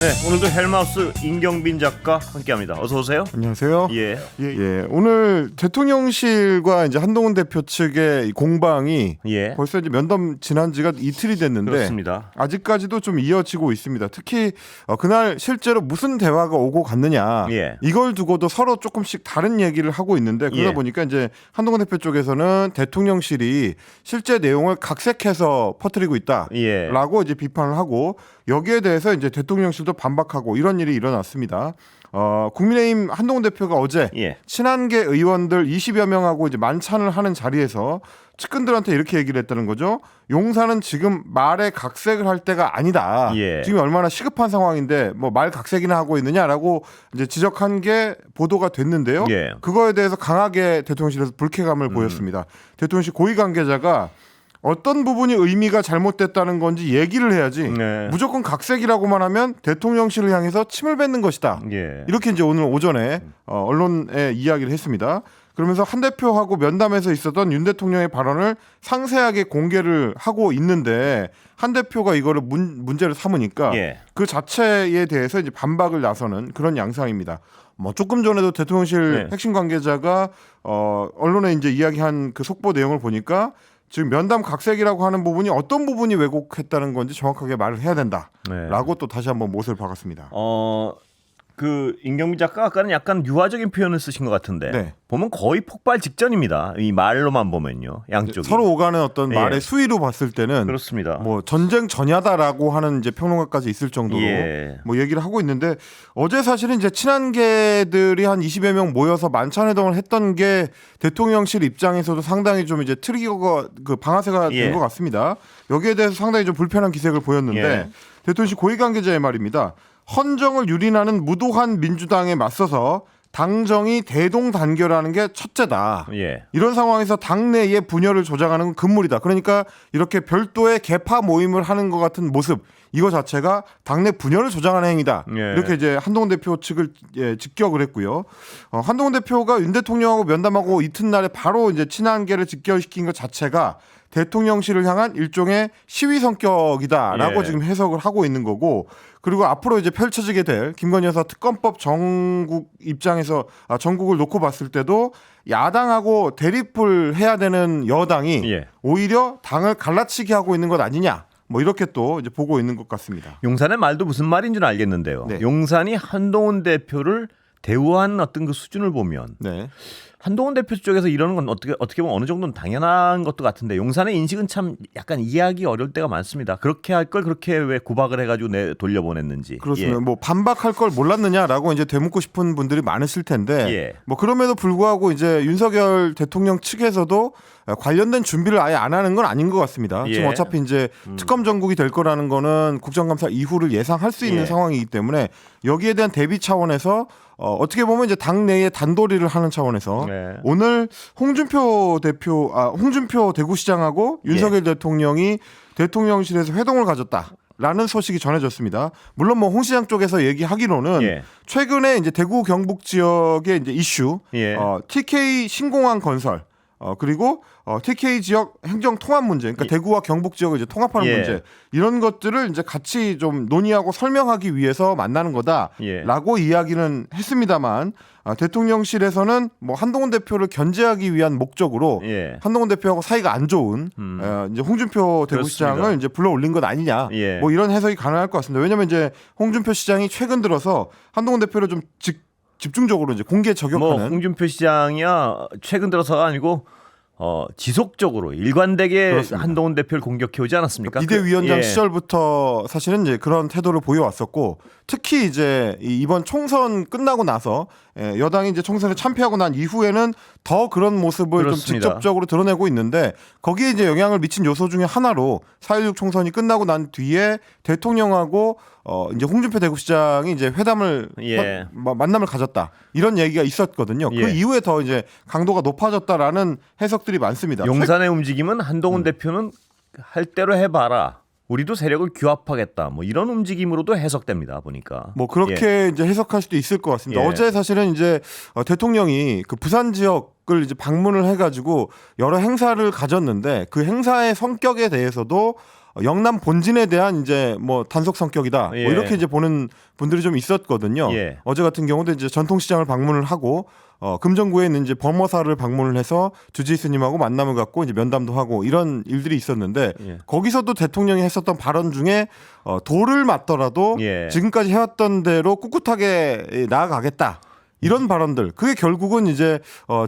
네, 오늘도 헬마우스 임경빈 작가 함께합니다. 어서 오세요. 안녕하세요. 예. 오늘 대통령실과 이제 한동훈 대표 측의 이 공방이 예. 벌써 이제 면담 지난 지가 이틀이 됐는데 그렇습니다. 아직까지도 좀 이어지고 있습니다. 특히 그날 실제로 무슨 대화가 오고 갔느냐 예. 이걸 두고도 서로 조금씩 다른 얘기를 하고 있는데 그러다 예. 보니까 이제 한동훈 대표 쪽에서는 대통령실이 실제 내용을 각색해서 퍼뜨리고 있다라고 이제 비판을 하고 여기에 대해서 이제 대통령실도 반박하고 이런 일이 일어났습니다. 국민의힘 한동훈 대표가 어제 예. 친한계 의원들 20여 명하고 이제 만찬을 하는 자리에서 측근들한테 이렇게 얘기를 했다는 거죠. 용산은 지금 말의 각색을 할 때가 아니다. 예. 지금 얼마나 시급한 상황인데 뭐 말 각색이나 하고 있느냐라고 이제 지적한 게 보도가 됐는데요. 예. 그거에 대해서 강하게 대통령실에서 불쾌감을 보였습니다. 대통령실 고위 관계자가 어떤 부분이 의미가 잘못됐다는 건지 얘기를 해야지 네. 무조건 각색이라고만 하면 대통령실을 향해서 침을 뱉는 것이다. 예. 이렇게 이제 오늘 오전에 언론에 이야기를 했습니다. 그러면서 한 대표하고 면담에서 있었던 윤 대통령의 발언을 상세하게 공개를 하고 있는데 한 대표가 이거를 문제를 삼으니까 예. 그 자체에 대해서 이제 반박을 나서는 그런 양상입니다. 뭐 조금 전에도 대통령실 네. 핵심 관계자가 언론에 이제 이야기한 그 속보 내용을 보니까 지금 면담 각색이라고 하는 부분이 어떤 부분이 왜곡했다는 건지 정확하게 말을 해야 된다라고 또 다시 한번 못을 박았습니다. 그 임경빈 작가 아까는 약간 유화적인 표현을 쓰신 것 같은데 네. 보면 거의 폭발 직전입니다. 이 말로만 보면요, 양쪽이 서로 오가는 어떤 예. 말의 수위로 봤을 때는 그렇습니다. 뭐 전쟁 전야다라고 하는 이제 평론가까지 있을 정도로 예. 뭐 얘기를 하고 있는데 어제 사실은 이제 친한계들이 한 20여 명 모여서 만찬회동을 했던 게 대통령실 입장에서도 상당히 좀 이제 트리거가 그 방아쇠가 된 예. 것 같습니다. 여기에 대해서 상당히 좀 불편한 기색을 보였는데 예. 대통령실 고위 관계자의 말입니다. 헌정을 유린하는 무도한 민주당에 맞서서 당정이 대동단결하는 게 첫째다. 예. 이런 상황에서 당내의 분열을 조장하는 건 금물이다. 그러니까 이렇게 별도의 개파 모임을 하는 것 같은 모습 이거 자체가 당내 분열을 조장하는 행위다. 예. 이렇게 이제 한동훈 대표 측을 직격을 했고요. 한동훈 대표가 윤 대통령하고 면담하고 이튿날에 바로 이제 친한계를 직결시킨 것 자체가 대통령실을 향한 일종의 시위 성격이다라고 예. 지금 해석을 하고 있는 거고 그리고 앞으로 이제 펼쳐지게 될 김건희 여사 특검법 전국 입장에서 전국을 놓고 봤을 때도 야당하고 대립을 해야 되는 여당이 예. 오히려 당을 갈라치게 하고 있는 것 아니냐 뭐 이렇게 또 이제 보고 있는 것 같습니다. 용산의 말도 무슨 말인 줄 알겠는데요. 네. 용산이 한동훈 대표를 대우한 어떤 그 수준을 보면 네. 한동훈 대표 쪽에서 이러는 건 어떻게 보면 어느 정도는 당연한 것도 같은데 용산의 인식은 참 약간 이해하기 어려울 때가 많습니다. 그렇게 할 걸 그렇게 왜 구박을 해가지고 돌려보냈는지. 그렇습니다. 예. 뭐 반박할 걸 몰랐느냐라고 이제 되묻고 싶은 분들이 많으실 텐데 예. 뭐 그럼에도 불구하고 이제 윤석열 대통령 측에서도 관련된 준비를 아예 안 하는 건 아닌 것 같습니다. 예. 지금 어차피 이제 특검 전국이 될 거라는 거는 국정감사 이후를 예상할 수 있는 예. 상황이기 때문에 여기에 대한 대비 차원에서 어떻게 보면 이제 당내에 단도리를 하는 차원에서 네. 오늘 홍준표 대구시장하고 윤석열 대통령이 대통령실에서 회동을 가졌다라는 소식이 전해졌습니다. 물론 뭐 홍 시장 쪽에서 얘기하기로는 예. 최근에 이제 대구 경북 지역의 이제 이슈, 예. TK 신공항 건설, 그리고 TK 지역 행정 통합 문제, 그러니까 대구와 경북 지역을 이제 통합하는 예. 문제 이런 것들을 이제 같이 좀 논의하고 설명하기 위해서 만나는 거다라고 이야기는 했습니다만 대통령실에서는 뭐 한동훈 대표를 견제하기 위한 목적으로 예. 한동훈 대표하고 사이가 안 좋은 이제 홍준표 대구시장을 그렇습니다. 이제 불러올린 것 아니냐, 예. 뭐 이런 해석이 가능할 것 같습니다. 왜냐하면 이제 홍준표 시장이 최근 들어서 한동훈 대표를 좀 집중적으로 이제 공개 저격하는 뭐 홍준표 시장이야 최근 들어서가 아니고 지속적으로 일관되게 그렇습니다. 한동훈 대표를 공격해 오지 않았습니까? 비대위원장 예. 시절부터 사실은 이제 그런 태도를 보여왔었고 특히 이제 이번 총선 끝나고 나서 여당이 이제 총선에 참패하고 난 이후에는 더 그런 모습을 좀 그렇습니다. 직접적으로 드러내고 있는데 거기에 이제 영향을 미친 요소 중에 하나로 4.16 총선이 끝나고 난 뒤에 대통령하고 이제 홍준표 대구시장이 이제 회담을 예. 만남을 가졌다 이런 얘기가 있었거든요. 예. 그 이후에 더 이제 강도가 높아졌다라는 해석들이 많습니다. 용산의 움직임은 한동훈 대표는 할 대로 해봐라. 우리도 세력을 규합하겠다. 뭐 이런 움직임으로도 해석됩니다. 보니까. 뭐 그렇게 이제 해석할 수도 있을 것 같습니다. 예. 어제 사실은 이제 대통령이 그 부산 지역을 이제 방문을 해가지고 여러 행사를 가졌는데 그 행사의 성격에 대해서도 영남 본진에 대한 이제 뭐 단속 성격이다. 예. 뭐 이렇게 이제 보는 분들이 좀 있었거든요. 예. 어제 같은 경우도 이제 전통시장을 방문을 하고 금정구에 있는 이제 범어사를 방문을 해서 주지 스님하고 만남을 갖고 이제 면담도 하고 이런 일들이 있었는데 예. 거기서도 대통령이 했었던 발언 중에 돌을 맞더라도 예. 지금까지 해왔던 대로 꿋꿋하게 나아가겠다. 이런 발언들 그게 결국은 이제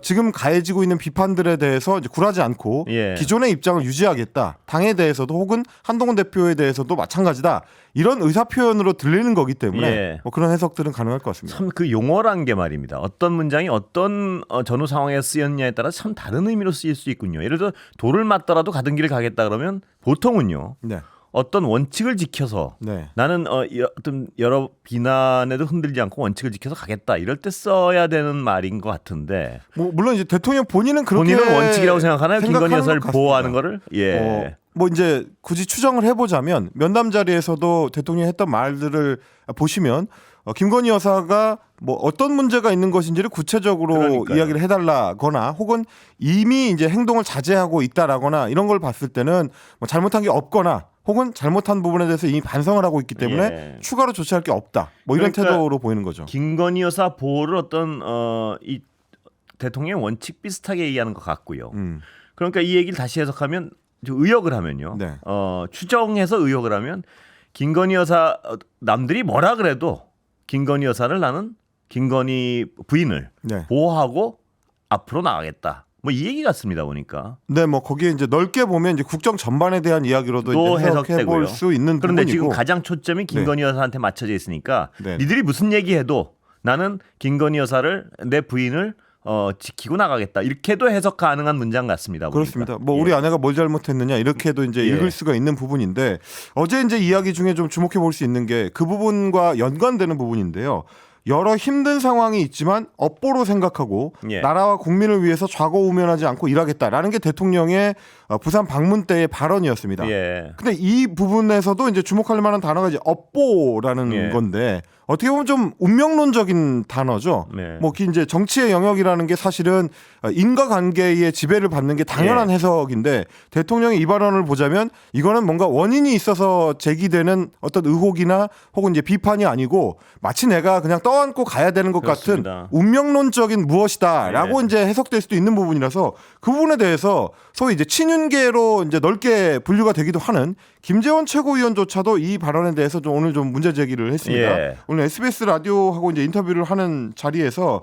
지금 가해지고 있는 비판들에 대해서 이제 굴하지 않고 예. 기존의 입장을 유지하겠다. 당에 대해서도 혹은 한동훈 대표에 대해서도 마찬가지다. 이런 의사 표현으로 들리는 거기 때문에 예. 뭐 그런 해석들은 가능할 것 같습니다. 참 그 용어란 게 말입니다. 어떤 문장이 어떤 전후 상황에 쓰였냐에 따라 참 다른 의미로 쓰일 수 있군요. 예를 들어 돌을 맞더라도 가던 길을 가겠다 그러면 보통은요. 네. 어떤 원칙을 지켜서 네. 나는 어떤 여러 비난에도 흔들리지 않고 원칙을 지켜서 가겠다 이럴 때 써야 되는 말인 것 같은데 뭐 물론 이제 대통령 본인은 그렇게 본인은 원칙이라고 생각하나요? 생각하는 김건희 여사를 것 같습니다. 보호하는 거를 예. 뭐 이제 굳이 추정을 해보자면 면담 자리에서도 대통령이 했던 말들을 보시면 김건희 여사가 뭐 어떤 문제가 있는 것인지를 구체적으로 그러니까요. 이야기를 해달라거나 혹은 이미 이제 행동을 자제하고 있다라거나 이런 걸 봤을 때는 뭐 잘못한 게 없거나 혹은 잘못한 부분에 대해서 이미 반성을 하고 있기 때문에 예. 추가로 조치할 게 없다. 뭐 이런 그러니까 태도로 보이는 거죠. 김건희 여사 보호를 어떤 이 대통령 원칙 비슷하게 얘기하는 것 같고요. 그러니까 이 얘기를 다시 해석하면 의역을 하면요. 네. 추정해서 의역을 하면 김건희 여사 남들이 뭐라 그래도 김건희 여사를 나는 김건희 부인을 네. 보호하고 앞으로 나가겠다. 뭐 이 얘기 같습니다 보니까. 네, 뭐 거기에 이제 넓게 보면 이제 국정 전반에 대한 이야기로도 또 이제 해석해 해석되고요. 볼 수 있는 그런데 부분이고. 지금 가장 초점이 김건희 여사한테 맞춰져 있으니까 네. 니들이 무슨 얘기해도 나는 김건희 여사를 내 부인을 지키고 나가겠다. 이렇게도 해석 가능한 문장 같습니다. 보니까. 그렇습니다. 뭐 우리 아내가 뭘 잘못했느냐 이렇게도 이제 예. 읽을 수가 있는 부분인데 어제 이제 이야기 중에 좀 주목해 볼 수 있는 게 그 부분과 연관되는 부분인데요. 여러 힘든 상황이 있지만 업보로 생각하고 예. 나라와 국민을 위해서 좌고우면하지 않고 일하겠다라는 게 대통령의 부산 방문 때의 발언이었습니다. 예. 근데 이 부분에서도 이제 주목할 만한 단어가 이제 업보라는 예. 건데 어떻게 보면 좀 운명론적인 단어죠. 네. 뭐 이제 정치의 영역이라는 게 사실은 인과관계의 지배를 받는 게 당연한 예. 해석인데 대통령의 이 발언을 보자면 이거는 뭔가 원인이 있어서 제기되는 어떤 의혹이나 혹은 이제 비판이 아니고 마치 내가 그냥 떠안고 가야 되는 것 그렇습니다. 같은 운명론적인 무엇이다라고 예. 이제 해석될 수도 있는 부분이라서 그 부분에 대해서 소위 이제 친윤계로 이제 넓게 분류가 되기도 하는 김재원 최고위원조차도 이 발언에 대해서 좀 오늘 좀 문제 제기를 했습니다. 예. 오늘 SBS 라디오하고 이제 인터뷰를 하는 자리에서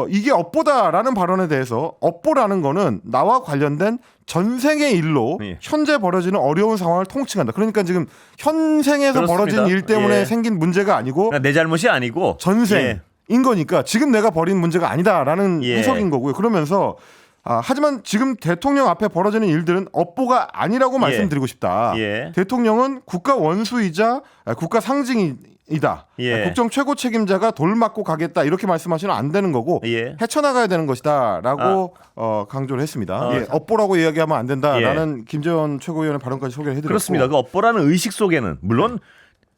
이게 업보다라는 발언에 대해서 업보라는 거는 나와 관련된 전생의 일로 예. 현재 벌어지는 어려운 상황을 통칭한다. 그러니까 지금 현생에서 그렇습니다. 벌어진 일 때문에 예. 생긴 문제가 아니고 그러니까 내 잘못이 아니고 전생인 예. 거니까 지금 내가 벌인 문제가 아니다라는 예. 해석인 거고요. 그러면서 하지만 지금 대통령 앞에 벌어지는 일들은 업보가 아니라고 말씀드리고 싶다. 예. 대통령은 국가 원수이자 국가 상징이다. 예. 국정 최고 책임자가 돌 맞고 가겠다 이렇게 말씀하시면 안 되는 거고 예. 헤쳐나가야 되는 것이다라고 강조를 했습니다. 예, 업보라고 이야기하면 안 된다라는 김재원 최고위원의 발언까지 소개를 해드렸고 그렇습니다. 그 업보라는 의식 속에는 물론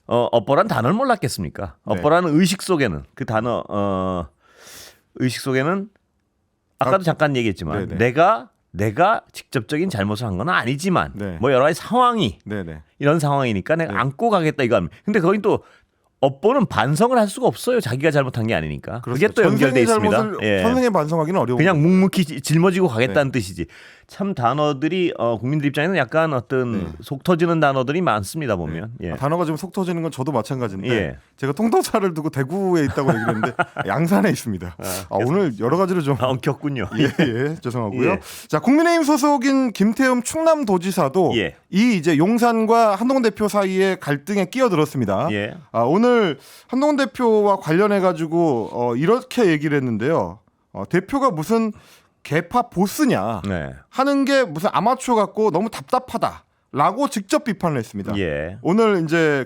업보라는 단어를 몰랐겠습니까? 네. 업보라는 의식 속에는 그 단어 의식 속에는 아까도 잠깐 얘기했지만 네네. 내가 직접적인 잘못을 한 건 아니지만 네. 뭐 여러 가지 상황이 네네. 이런 상황이니까 내가 네. 안고 가겠다 이거 합니다. 근데 거긴 또 업보는 반성을 할 수가 없어요. 자기가 잘못한 게 아니니까. 그게 또 연결돼 있습니다. 예. 선생의 반성하기는 어려운 그냥 거죠. 묵묵히 짊어지고 가겠다는 뜻이지. 참 단어들이 국민들 입장에는 약간 어떤 속 터지는 단어들이 많습니다 보면. 예. 단어가 좀 속 터지는 건 저도 마찬가지인데 예. 제가 통도사를 두고 대구에 있다고 얘기를 했는데 양산에 있습니다. 오늘 여러 가지로 좀 엉켰군요. 예, 죄송하고요. 예. 자, 국민의힘 소속인 김태흠 충남도지사도 예. 이 이제 용산과 한동훈 대표 사이에 갈등에 끼어들었습니다. 예. 오늘 한동훈 대표와 관련해 가지고 이렇게 얘기를 했는데요. 대표가 무슨 개파 보스냐 네. 하는 게 무슨 아마추어 같고 너무 답답하다라고 직접 비판을 했습니다. 예. 오늘 이제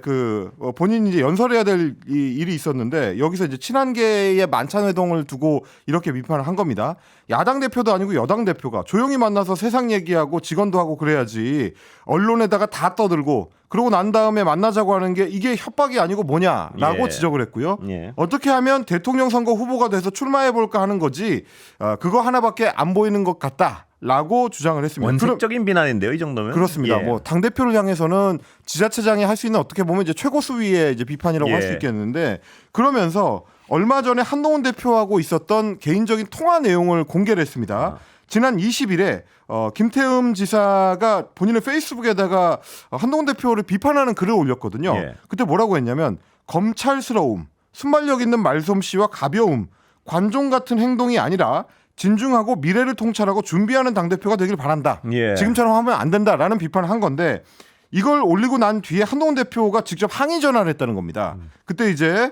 본인이 이제 연설해야 될 일이 있었는데 여기서 이제 친한계의 만찬 회동을 두고 이렇게 비판을 한 겁니다. 야당 대표도 아니고 여당 대표가 조용히 만나서 세상 얘기하고 직원도 하고 그래야지 언론에다가 다 떠들고 그러고 난 다음에 만나자고 하는 게 이게 협박이 아니고 뭐냐라고 예. 지적을 했고요. 예. 어떻게 하면 대통령 선거 후보가 돼서 출마해 볼까 하는 거지 그거 하나밖에 안 보이는 것 같다. 라고 주장을 했습니다. 원색적인 비난인데요, 이 정도면. 그렇습니다. 뭐 당 대표를 향해서는 지자체장이 할 수 있는 어떻게 보면 이제 최고 수위의 이제 비판이라고 할 수 있겠는데 그러면서 얼마 전에 한동훈 대표하고 있었던 개인적인 통화 내용을 공개를 했습니다. 지난 20일에 김태흠 지사가 본인의 페이스북에다가 한동훈 대표를 비판하는 글을 올렸거든요. 그때 뭐라고 했냐면 검찰스러움, 순발력 있는 말솜씨와 가벼움, 관종 같은 행동이 아니라 진중하고 미래를 통찰하고 준비하는 당대표가 되길 바란다. 지금처럼 하면 안 된다라는 비판을 한 건데 이걸 올리고 난 뒤에 한동훈 대표가 직접 항의 전화를 했다는 겁니다. 그때 이제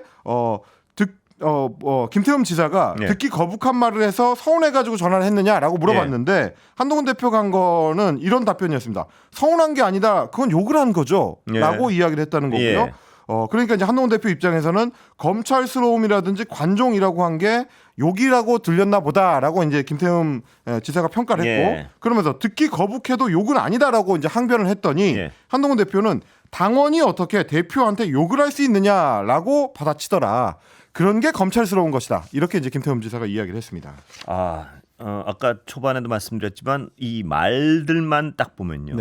김태흠 지사가 듣기 거북한 말을 해서 서운해가지고 전화를 했느냐라고 물어봤는데 한동훈 대표가 한 거는 이런 답변이었습니다. 서운한 게 아니다. 그건 욕을 한 거죠. 라고 이야기를 했다는 거고요. 그러니까 이제 한동훈 대표 입장에서는 검찰스러움이라든지 관종이라고 한 게 욕이라고 들렸나 보다라고 이제 김태흠 지사가 평가를 했고 그러면서 듣기 거북해도 욕은 아니다라고 이제 항변을 했더니 한동훈 대표는 당원이 어떻게 대표한테 욕을 할 수 있느냐라고 받아치더라. 그런 게 검찰스러운 것이다. 이렇게 이제 김태흠 지사가 이야기를 했습니다. 아까 초반에도 말씀드렸지만 이 말들만 딱 보면요.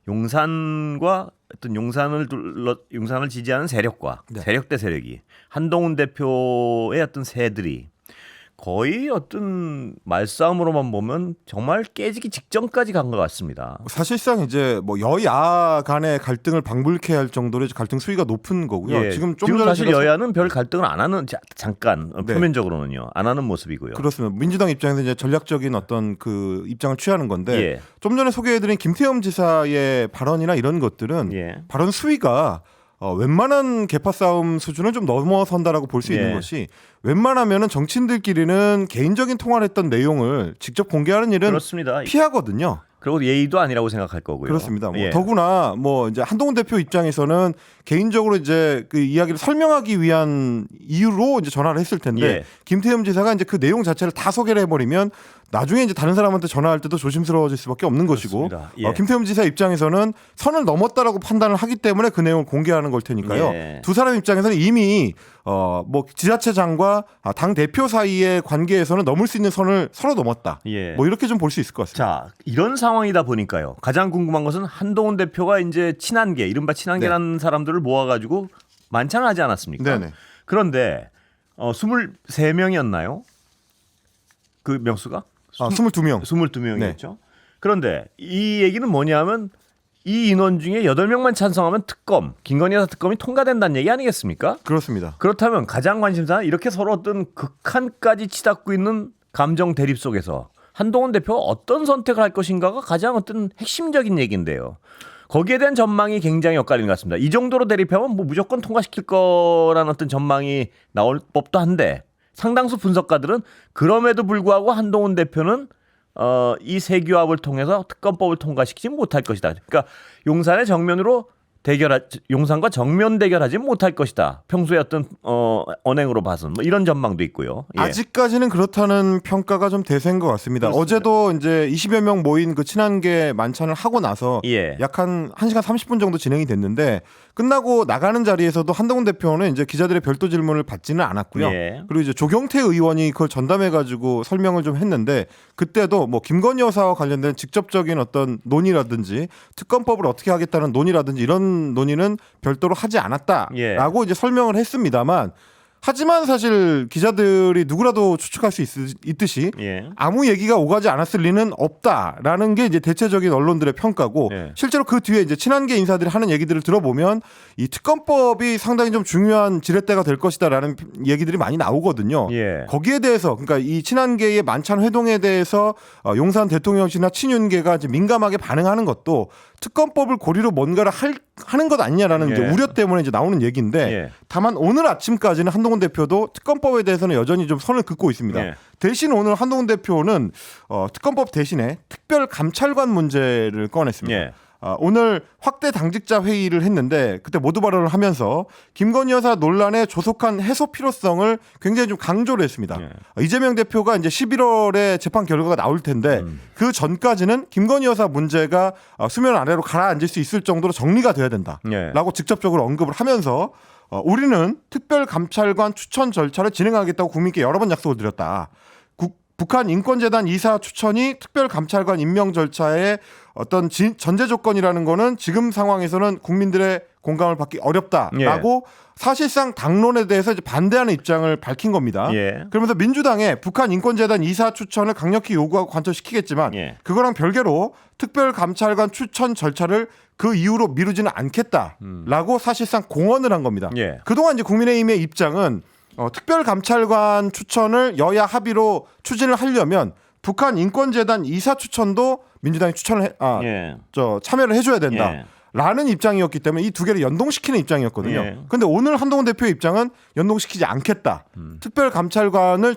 용산과 어떤 용산을 지지하는 세력과 세력 대 세력이 한동훈 대표의 어떤 새들이 거의 어떤 말싸움으로만 보면 정말 깨지기 직전까지 간 것 같습니다. 사실상 이제 뭐 여야 간의 갈등을 방불케 할 정도로 갈등 수위가 높은 거고요. 지금 전에 사실 여야는 별 갈등을 안 하는 잠깐 표면적으로는요 안 하는 모습이고요. 그렇습니다. 민주당 입장에서 이제 전략적인 어떤 그 입장을 취하는 건데 좀 전에 소개해드린 김태흠 지사의 발언이나 이런 것들은 발언 수위가 웬만한 개파 싸움 수준을 좀 넘어선다라고 볼 수 있는 것이 웬만하면은 정치인들끼리는 개인적인 통화를 했던 내용을 직접 공개하는 일은 그렇습니다. 피하거든요. 그리고 예의도 아니라고 생각할 거고요. 그렇습니다. 더구나 뭐 이제 한동훈 대표 입장에서는 개인적으로 이제 그 이야기를 설명하기 위한 이유로 이제 전화를 했을 텐데 김태흠 지사가 이제 그 내용 자체를 다 소개를 해버리면 나중에 이제 다른 사람한테 전화할 때도 조심스러워질 수밖에 없는 것이고 김태흠 지사 입장에서는 선을 넘었다라고 판단을 하기 때문에 그 내용을 공개하는 걸 테니까요. 두 사람 입장에서는 이미 뭐 지자체장과 당 대표 사이의 관계에서는 넘을 수 있는 선을 서로 넘었다. 뭐 이렇게 좀 볼 수 있을 것 같습니다. 자, 이런 상황이다 보니까요. 가장 궁금한 것은 한동훈 대표가 이제 친한계, 이른바 친한계라는 사람들을 모아가지고 만찬을 하지 않았습니까? 그런데 23명이었나요? 그 명수가? 22명. 22명이었죠. 그런데 이 얘기는 뭐냐면 이 인원 중에 8명만 찬성하면 김건희 여사 특검이 통과된다는 얘기 아니겠습니까? 그렇습니다. 그렇다면 가장 관심사는 이렇게 서로 어떤 극한까지 치닫고 있는 감정 대립 속에서 한동훈 대표가 어떤 선택을 할 것인가가 가장 어떤 핵심적인 얘기인데요. 거기에 대한 전망이 굉장히 엇갈리는 것 같습니다. 이 정도로 대립하면 뭐 무조건 통과시킬 거라는 어떤 전망이 나올 법도 한데 상당수 분석가들은 그럼에도 불구하고 한동훈 대표는 이 세규합을 통해서 특검법을 통과시키지 못할 것이다. 그러니까 용산과 정면 대결하지 못할 것이다. 평소에 어떤 언행으로 봐서는 뭐 이런 전망도 있고요. 아직까지는 그렇다는 평가가 좀 대세인 것 같습니다. 그렇습니다. 어제도 이제 20여 명 모인 그 친한계 만찬을 하고 나서 약 한 1시간 30분 정도 진행이 됐는데 끝나고 나가는 자리에서도 한동훈 대표는 이제 기자들의 별도 질문을 받지는 않았고요. 그리고 이제 조경태 의원이 그걸 전담해가지고 설명을 좀 했는데 그때도 뭐 김건희 여사와 관련된 직접적인 어떤 논의라든지 특검법을 어떻게 하겠다는 논의라든지 이런 논의는 별도로 하지 않았다라고 이제 설명을 했습니다만 하지만 사실 기자들이 누구라도 추측할 수 있듯이 아무 얘기가 오가지 않았을 리는 없다라는 게 이제 대체적인 언론들의 평가고 실제로 그 뒤에 이제 친한계 인사들이 하는 얘기들을 들어보면 이 특검법이 상당히 좀 중요한 지렛대가 될 것이다라는 얘기들이 많이 나오거든요. 거기에 대해서 그러니까 이 친한계의 만찬 회동에 대해서 용산 대통령실이나 친윤계가 이제 민감하게 반응하는 것도 특검법을 고리로 뭔가를 하는 것 아니냐라는 이제 우려 때문에 이제 나오는 얘기인데 다만 오늘 아침까지는 한동훈 대표도 특검법에 대해서는 여전히 좀 선을 긋고 있습니다. 대신 오늘 한동훈 대표는 특검법 대신에 특별 감찰관 문제를 꺼냈습니다. 오늘 확대 당직자 회의를 했는데 그때 모두 발언을 하면서 김건희 여사 논란의 조속한 해소 필요성을 굉장히 좀 강조를 했습니다. 이재명 대표가 이제 11월에 재판 결과가 나올 텐데 그 전까지는 김건희 여사 문제가 수면 아래로 가라앉을 수 있을 정도로 정리가 돼야 된다라고 직접적으로 언급을 하면서 우리는 특별 감찰관 추천 절차를 진행하겠다고 국민께 여러 번 약속을 드렸다. 북한 인권재단 이사 추천이 특별감찰관 임명 절차의 어떤 전제 조건이라는 거는 지금 상황에서는 국민들의 공감을 받기 어렵다라고 사실상 당론에 대해서 이제 반대하는 입장을 밝힌 겁니다. 그러면서 민주당에 북한 인권재단 이사 추천을 강력히 요구하고 관철시키겠지만 그거랑 별개로 특별감찰관 추천 절차를 그 이후로 미루지는 않겠다라고 사실상 공언을 한 겁니다. 그동안 이제 국민의힘의 입장은 특별감찰관 추천을 여야 합의로 추진을 하려면 북한 인권재단 이사 추천도 민주당이 참여를 해줘야 된다. 라는 입장이었기 때문에 이 두 개를 연동시키는 입장이었거든요. 그런데 오늘 한동훈 대표의 입장은 연동시키지 않겠다. 특별감찰관을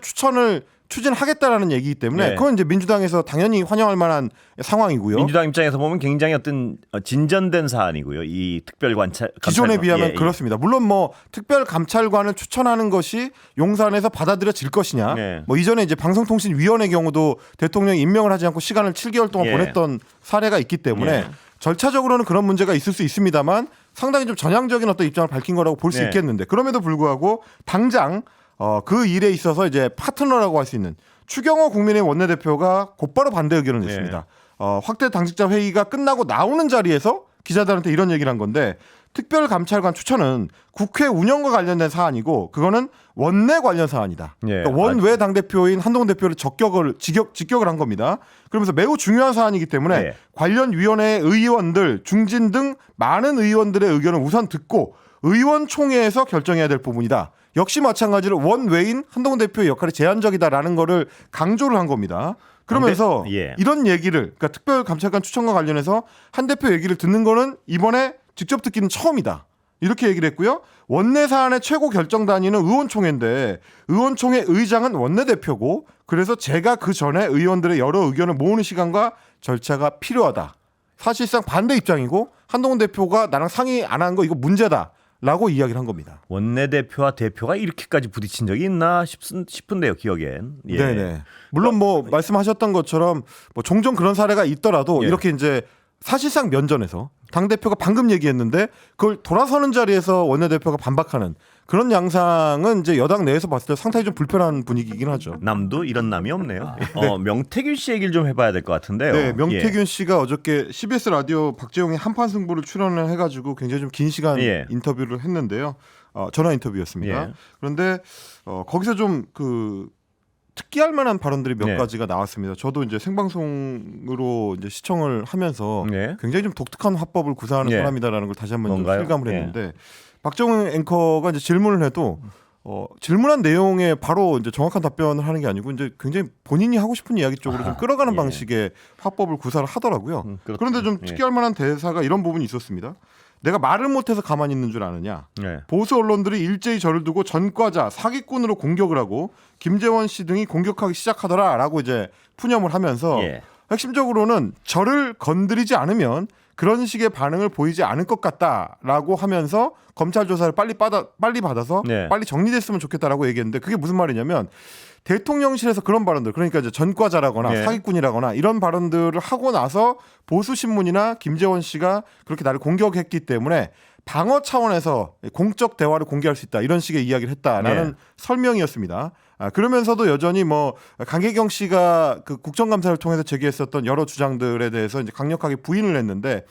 추진하겠다라는 얘기이기 때문에 그건 이제 민주당에서 당연히 환영할 만한 상황이고요. 민주당 입장에서 보면 굉장히 어떤 진전된 사안이고요. 이 특별감찰관 기존에 비하면 그렇습니다. 물론 뭐 특별감찰관을 추천하는 것이 용산에서 받아들여질 것이냐. 뭐 이전에 이제 방송통신위원회 경우도 대통령이 임명을 하지 않고 시간을 7개월 동안 보냈던 사례가 있기 때문에 절차적으로는 그런 문제가 있을 수 있습니다만 상당히 좀 전향적인 어떤 입장을 밝힌 거라고 볼 수 있겠는데 그럼에도 불구하고 당장 그 일에 있어서 이제 파트너라고 할 수 있는 추경호 국민의힘 원내대표가 곧바로 반대 의견을 냈습니다. 확대 당직자 회의가 끝나고 나오는 자리에서 기자들한테 이런 얘기를 한 건데 특별감찰관 추천은 국회 운영과 관련된 사안이고 그거는 원내 관련 사안이다. 그러니까 원외 당대표인 한동훈 대표를 직격을 한 겁니다. 그러면서 매우 중요한 사안이기 때문에 관련 위원회 의원들, 중진 등 많은 의원들의 의견을 우선 듣고 의원총회에서 결정해야 될 부분이다. 역시 마찬가지로 원외인 한동훈 대표의 역할이 제한적이다라는 거를 강조를 한 겁니다. 그러면서 이런 얘기를 그러니까 특별감찰관 추천과 관련해서 한 대표 얘기를 듣는 거는 이번에 직접 듣기는 처음이다. 이렇게 얘기를 했고요. 원내 사안의 최고 결정 단위는 의원총회인데 의원총회 의장은 원내대표고 그래서 제가 그 전에 의원들의 여러 의견을 모으는 시간과 절차가 필요하다. 사실상 반대 입장이고 한동훈 대표가 나랑 상의 안 한 거 이거 문제다. 라고 이야기를 한 겁니다. 원내대표와 대표가 이렇게까지 부딪힌 적이 있나 싶은데요, 기억엔. 네네. 물론 뭐 말씀하셨던 것처럼 뭐 종종 그런 사례가 있더라도 이렇게 이제 사실상 면전에서 당대표가 방금 얘기했는데 그걸 돌아서는 자리에서 원내대표가 반박하는 그런 양상은 이제 여당 내에서 봤을 때 상당히 좀 불편한 분위기이긴 하죠. 남도 이런 남이 없네요. 명태균 씨 얘기를 좀 해봐야 될 것 같은데요. 네, 명태균 씨가 어저께 CBS 라디오 박재홍의 한판 승부를 출연을 해가지고 굉장히 좀 긴 시간 인터뷰를 했는데요. 전화 인터뷰였습니다. 그런데 거기서 좀 특기할 만한 발언들이 몇 가지가 나왔습니다. 저도 이제 생방송으로 이제 시청을 하면서 굉장히 좀 독특한 화법을 구사하는 사람이다라는 걸 다시 한번 좀 실감을 했는데 박정훈 앵커가 이제 질문을 해도 질문한 내용에 바로 이제 정확한 답변을 하는 게 아니고 이제 굉장히 본인이 하고 싶은 이야기 쪽으로 좀 끌어가는 방식의 화법을 구사를 하더라고요. 그런데 좀 특이할 만한 대사가 이런 부분이 있었습니다. 내가 말을 못해서 가만히 있는 줄 아느냐. 보수 언론들이 일제히 저를 두고 전과자, 사기꾼으로 공격을 하고 김재원 씨 등이 공격하기 시작하더라라고 이제 푸념을 하면서 핵심적으로는 저를 건드리지 않으면 그런 식의 반응을 보이지 않을 것 같다라고 하면서 검찰 조사를 빨리 받아서 빨리 정리됐으면 좋겠다라고 얘기했는데 그게 무슨 말이냐면 대통령실에서 그런 발언들 그러니까 이제 전과자라거나 사기꾼이라거나 이런 발언들을 하고 나서 보수 신문이나 김재원 씨가 그렇게 나를 공격했기 때문에 방어 차원에서 공적 대화를 공개할 수 있다 이런 식의 이야기를 했다라는 설명이었습니다. 그러면서도 여전히 뭐 강혜경 씨가 그 국정감사를 통해서 제기했었던 여러 주장들에 대해서 이제 강력하게 부인을 했는데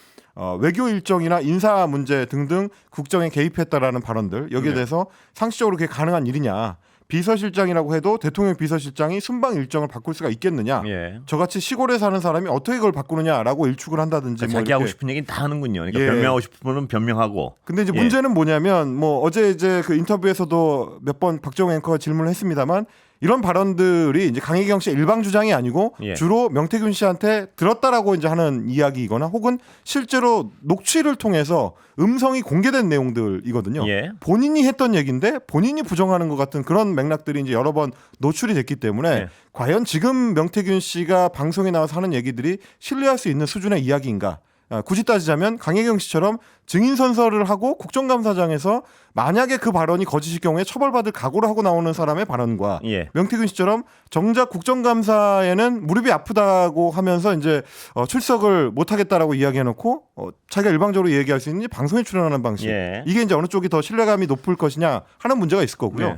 외교 일정이나 인사 문제 등등 국정에 개입했다라는 발언들 여기에 대해서 상식적으로 그게 가능한 일이냐. 비서실장이라고 해도 대통령 비서실장이 순방 일정을 바꿀 수가 있겠느냐. 저같이 시골에 사는 사람이 어떻게 그걸 바꾸느냐라고 일축을 한다든지 그러니까 자기 하고 싶은 얘기는 다 하는군요. 그러니까 변명하고 싶은 분은 변명하고. 근데 이제 문제는 뭐냐면 뭐 어제 이제 그 인터뷰에서도 몇 번 박정우 앵커가 질문을 했습니다만 이런 발언들이 이제 강혜경 씨의 일방 주장이 아니고 주로 명태균 씨한테 들었다라고 이제 하는 이야기이거나 혹은 실제로 녹취를 통해서 음성이 공개된 내용들이거든요. 본인이 했던 얘기인데 본인이 부정하는 것 같은 그런 맥락들이 이제 여러 번 노출이 됐기 때문에 과연 지금 명태균 씨가 방송에 나와서 하는 얘기들이 신뢰할 수 있는 수준의 이야기인가? 굳이 따지자면 강혜경 씨처럼 증인 선서를 하고 국정감사장에서 만약에 그 발언이 거짓일 경우에 처벌받을 각오를 하고 나오는 사람의 발언과 예. 명태균 씨처럼 정작 국정감사에는 무릎이 아프다고 하면서 이제 출석을 못하겠다라고 이야기해놓고 자기가 일방적으로 얘기할 수 있는 방송에 출연하는 방식 예. 이게 이제 어느 쪽이 더 신뢰감이 높을 것이냐 하는 문제가 있을 거고요. 네.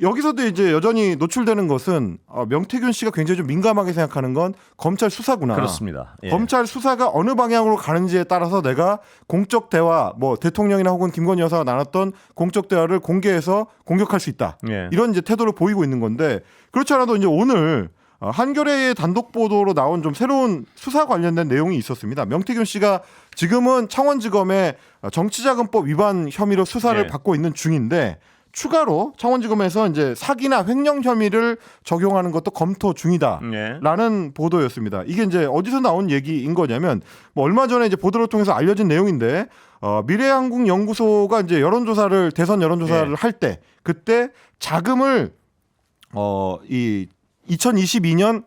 여기서도 이제 여전히 노출되는 것은 명태균 씨가 굉장히 좀 민감하게 생각하는 건 검찰 수사구나. 그렇습니다. 예. 검찰 수사가 어느 방향으로 가는지에 따라서 내가 공적 대화, 뭐 대통령이나 혹은 김건희 여사가 나눴던 공적 대화를 공개해서 공격할 수 있다. 예. 이런 이제 태도를 보이고 있는 건데 그렇지 않아도 이제 오늘 한겨레의 단독 보도로 나온 좀 새로운 수사 관련된 내용이 있었습니다. 명태균 씨가 지금은 창원지검의 정치자금법 위반 혐의로 수사를 예. 받고 있는 중인데 추가로 창원지검에서 이제 사기나 횡령 혐의를 적용하는 것도 검토 중이다라는 보도였습니다. 이게 이제 어디서 나온 얘기인 거냐면 뭐 얼마 전에 이제 보도를 통해서 알려진 내용인데 미래한국연구소가 이제 대선 여론조사를 예. 할 때 그때 자금을 이 2022년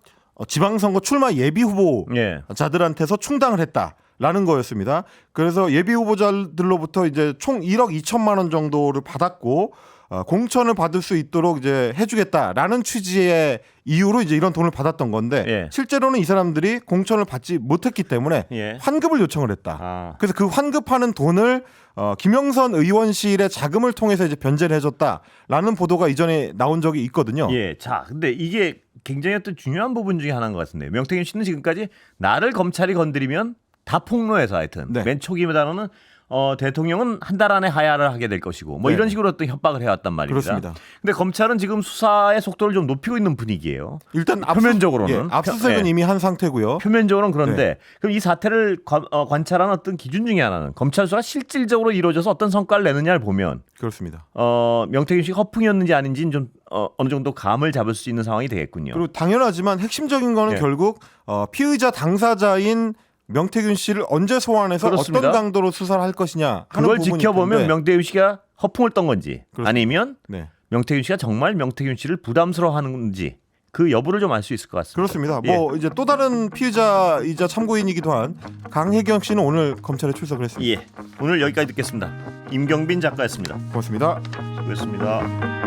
지방선거 출마 예비 후보자들한테서 충당을 했다라는 거였습니다. 그래서 예비 후보자들로부터 이제 총 1억 2천만 원 정도를 받았고 공천을 받을 수 있도록 이제 해주겠다라는 취지의 이유로 이제 이런 돈을 받았던 건데 예. 실제로는 이 사람들이 공천을 받지 못했기 때문에 예. 환급을 요청을 했다. 그래서 그 환급하는 돈을 김영선 의원실의 자금을 통해서 이제 변제를 해줬다라는 보도가 이전에 나온 적이 있거든요. 예. 자, 근데 이게 굉장히 어떤 중요한 부분 중에 하나인 것 같은데 명태균 씨는 지금까지 나를 검찰이 건드리면 다 폭로해서 하여튼 네. 맨 초기보다는 대통령은 한 달 안에 하야를 하게 될 것이고 뭐 네. 이런 식으로 어떤 협박을 해왔단 말입니다. 그렇습니다. 근데 검찰은 지금 수사의 속도를 좀 높이고 있는 분위기예요. 일단 표면적으로는 압수수색은 예. 이미 한 상태고요. 표면적으로는 그런데 그럼 이 사태를 관찰하는 어떤 기준 중에 하나는 검찰 수사가 실질적으로 이루어져서 어떤 성과를 내느냐를 보면 그렇습니다. 명태균 씨가 허풍이었는지 아닌지는 좀 어느 정도 감을 잡을 수 있는 상황이 되겠군요. 그리고 당연하지만 핵심적인 거는 예. 결국 피의자 당사자인 명태균 씨를 언제 소환해서 그렇습니다. 어떤 강도로 수사를 할 것이냐 하는 그걸 부분이 지켜보면 있는데 명태균 씨가 허풍을 떤 건지 그렇습니다. 아니면 네. 명태균 씨가 정말 명태균 씨를 부담스러워하는지 그 여부를 좀 알 수 있을 것 같습니다. 그렇습니다. 예. 뭐 이제 또 다른 피의자이자 참고인이기도 한 강혜경 씨는 오늘 검찰에 출석을 했습니다. 예, 오늘 여기까지 듣겠습니다. 임경빈 작가였습니다. 고맙습니다. 수고했습니다.